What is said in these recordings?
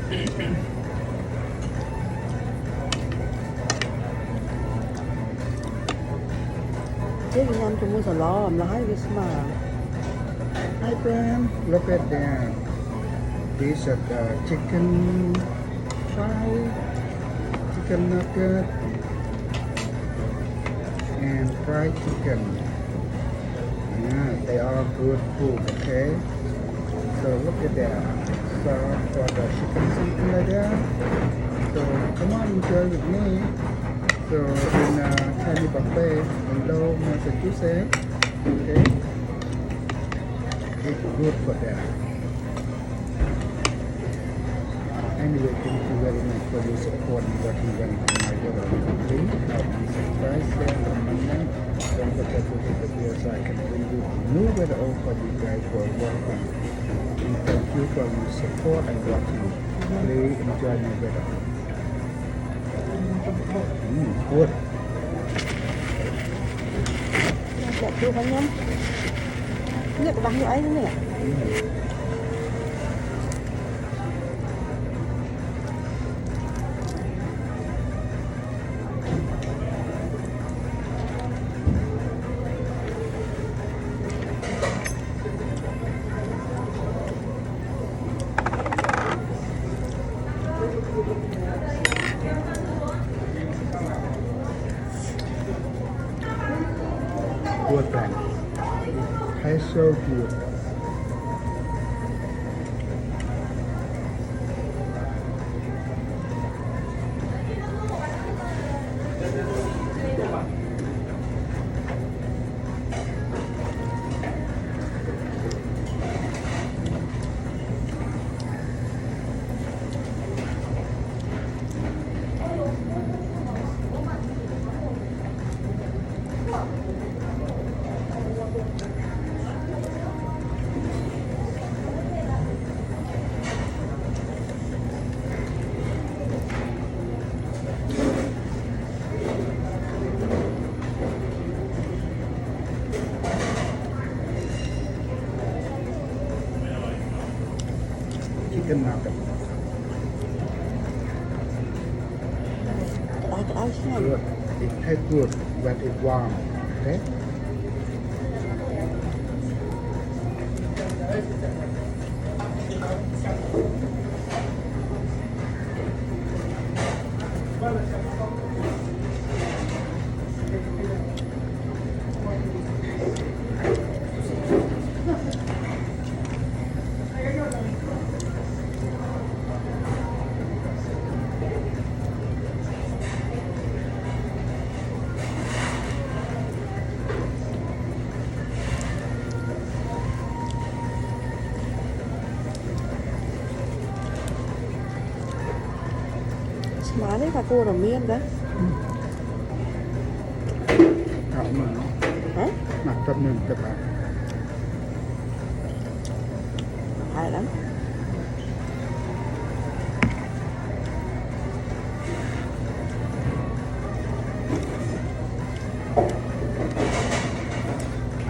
Thế thì nhằm chúng mua sả lò là hai cái mà Hi friend, look at that. These are the chicken fry, chicken nugget, and fried chicken. Yeah, they are good food, okay? So look at that. So for the chicken something like that. So come on, enjoy with me. So in Tiny Buffet in Lowell, Massachusetts, okay? It's good for that. Anyway, thank you very much for your support and watching them on my video. Please help me subscribe, share, and comment. Don't forget to hit the bell so I can bring you new video for you guys who are watching. And thank you for your support and watching. Please enjoy my video. Good. đẹp chưa bánh nhâm cái của bánh như ấy nữa nè Good plan. Tastes so good. Chicken nugget. cái đáy chứ này Good. It tastes good when it's warm. Okay? má đấy cả cô là miên đấy Thảo mà nó hả mặc tập mình tập bạn. hay lắm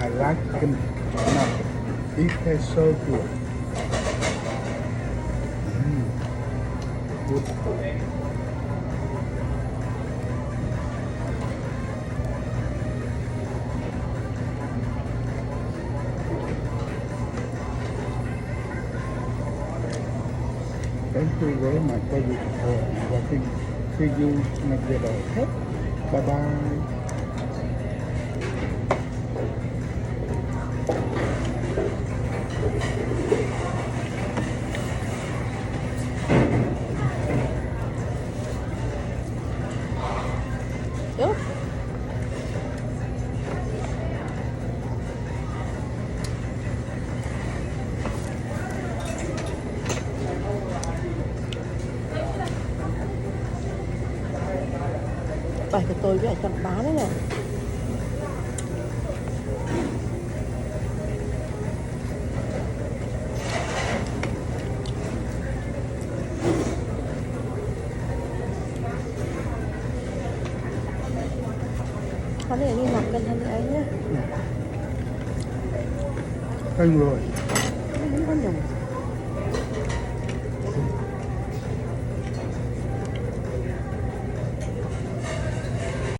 I like chicken nugget. It tastes so good. Good. Thank you very much for your support and watching. See you next video. Okay? Bye bye. Đúng. Bảy của tôi với chọn bá đấy nè. Con này đi nằm gần thân ấy nhá. Anh rồi. Con nhồng.